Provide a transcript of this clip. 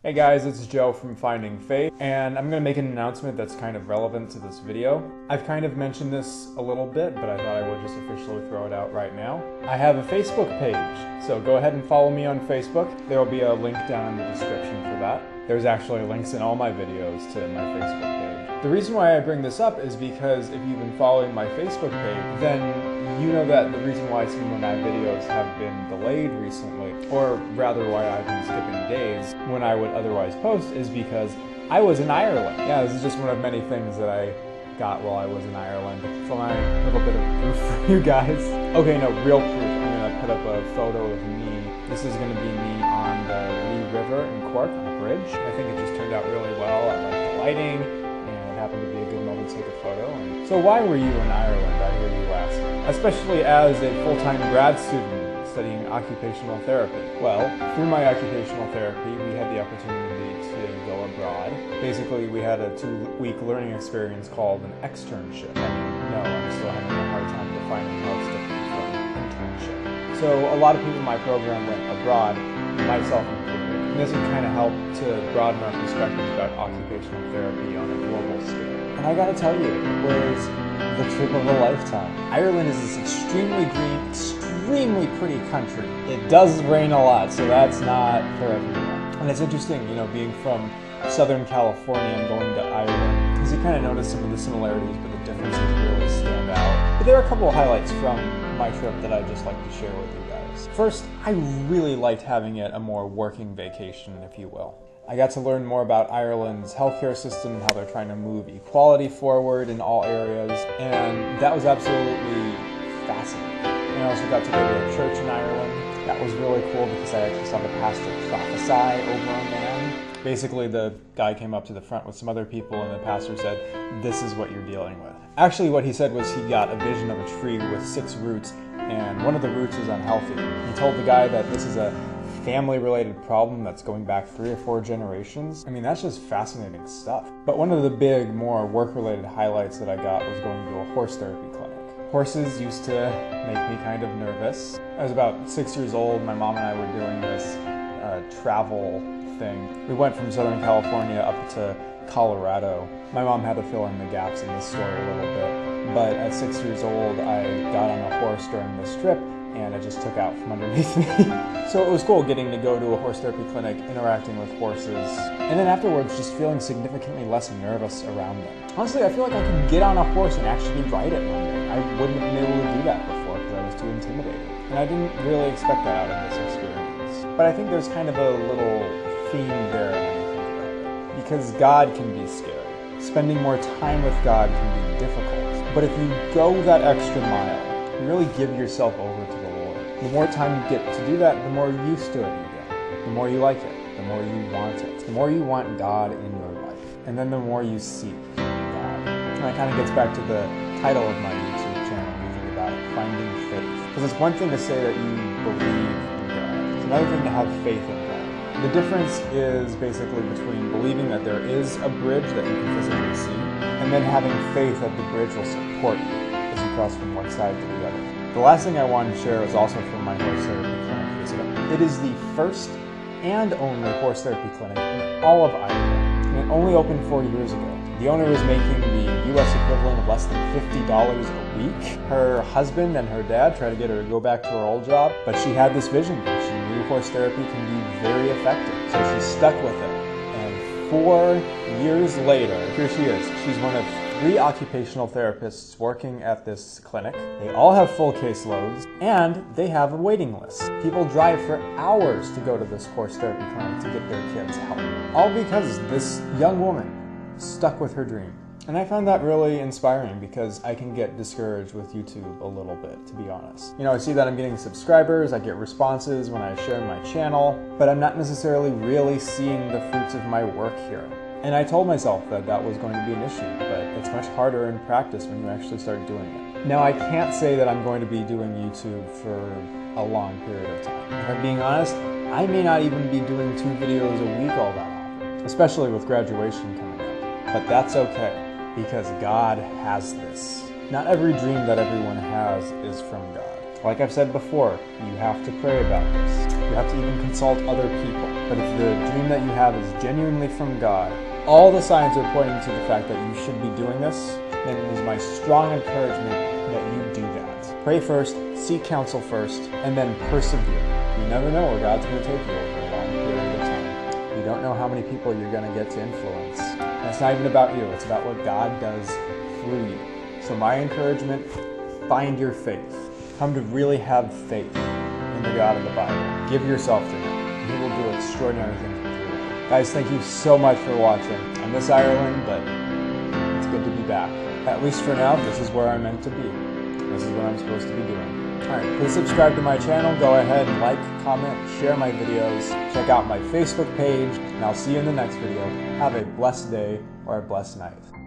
Hey guys, it's Joe from Finding Faith, and I'm going to make an announcement that's kind of relevant to this video. I've kind of mentioned this a little bit, but I thought I would just officially throw it out right now. I have a Facebook page, so go ahead and follow me on Facebook. There will be a link down in the description for that. There's actually links in all my videos to my Facebook page. The reason why I bring this up is because if you've been following my Facebook page, then you know that the reason why some of my videos have been delayed recently, or rather why I've been skipping days when I would otherwise post, is because I was in Ireland. Yeah, this is just one of many things that I got while I was in Ireland. So my little bit of proof for you guys. Okay, no, real proof. I'm gonna put up a photo of me. This is gonna be me on the Lee River in Cork on a bridge. I think it just turned out really well. I like the lighting, and it happened to be a good moment to take a photo. And so why were you in Ireland, I hear you ask? Especially as a full-time grad student studying occupational therapy. Well, through my occupational therapy, we had the opportunity to go abroad. Basically, we had a 2-week learning experience called an externship. And no, I'm still having a hard time defining how it's different from internship. So a lot of people in my program went abroad, myself included. And this would kind of help to broaden our perspectives about occupational therapy on a global scale. And I gotta tell you, it was the trip of a lifetime. Ireland is this extremely green, extremely pretty country. It does rain a lot, so that's not for everyone. And it's interesting, you know, being from Southern California and going to Ireland, because you kind of notice some of the similarities, but the differences really stand out. But there are a couple of highlights from my trip that I'd just like to share with you guys. First, I really liked having it a more working vacation, if you will. I got to learn more about Ireland's healthcare system and how they're trying to move equality forward in all areas, and that was absolutely fascinating. And I also got to go to a church in Ireland. That was really cool because I actually saw the pastor prophesy over a man. Basically, the guy came up to the front with some other people, and the pastor said, "This is what you're dealing with." Actually, what he said was he got a vision of a tree with 6 roots, and one of the roots is unhealthy. He told the guy that this is a family-related problem that's going back 3 or 4 generations. I mean, that's just fascinating stuff. But one of the big, more work-related highlights that I got was going to a horse therapy clinic. Horses used to make me kind of nervous. I was about 6 years old. My mom and I were doing this travel thing. We went from Southern California up to Colorado. My mom had to fill in the gaps in this story a little bit. But at 6 years old, I got on a horse during this trip, and it just took out from underneath me. So it was cool getting to go to a horse therapy clinic, interacting with horses, and then afterwards just feeling significantly less nervous around them. Honestly, I feel like I could get on a horse and actually ride it one day. I wouldn't have been able to do that before because I was too intimidated. And I didn't really expect that out of this experience. But I think there's kind of a little theme there when you think about it. Because God can be scary. Spending more time with God can be difficult. But if you go that extra mile, you really give yourself over to the Lord. The more time you get to do that, the more used to it you get. The more you like it, the more you want it. The more you want God in your life. And then the more you seek God. And that kind of gets back to the title of my YouTube channel, usually about finding faith. Because it's one thing to say that you believe in God. It's another thing to have faith in God. The difference is basically between believing that there is a bridge that you can physically see, and then having faith that the bridge will support you as you cross from one side to the other. The last thing I wanted to share is also from my horse therapy clinic. It is the first and only horse therapy clinic in all of Ireland, and it only opened 4 years ago. The owner was making the US equivalent of less than $50 a week. Her husband and her dad tried to get her to go back to her old job, but she had this vision. She knew horse therapy can be very effective, so she stuck with it. And 4 years later, here she is. She's one of 3 occupational therapists working at this clinic. They all have full caseloads, and they have a waiting list. People drive for hours to go to this horse therapy clinic to get their kids help. All because this young woman stuck with her dream. And I found that really inspiring because I can get discouraged with YouTube a little bit, to be honest. You know, I see that I'm getting subscribers, I get responses when I share my channel, but I'm not necessarily really seeing the fruits of my work here. And I told myself that that was going to be an issue, but it's much harder in practice when you actually start doing it. Now, I can't say that I'm going to be doing YouTube for a long period of time. If I'm being honest, I may not even be doing 2 videos a week all that often, especially with graduation coming up. But that's okay, because God has this. Not every dream that everyone has is from God. Like I've said before, you have to pray about this. You have to even consult other people. But if the dream that you have is genuinely from God, all the signs are pointing to the fact that you should be doing this, then it is my strong encouragement that you do that. Pray first, seek counsel first, and then persevere. You never know where God's going to take you over a long period of time. You don't know how many people you're going to get to influence. And it's not even about you, it's about what God does through you. So my encouragement, find your faith. Come to really have faith in the God of the Bible. Give yourself to Him. He will do extraordinary things with your life. Guys, thank you so much for watching. I miss Ireland, but it's good to be back. At least for now, this is where I'm meant to be. This is what I'm supposed to be doing. Alright, please subscribe to my channel. Go ahead and like, comment, share my videos. Check out my Facebook page, and I'll see you in the next video. Have a blessed day or a blessed night.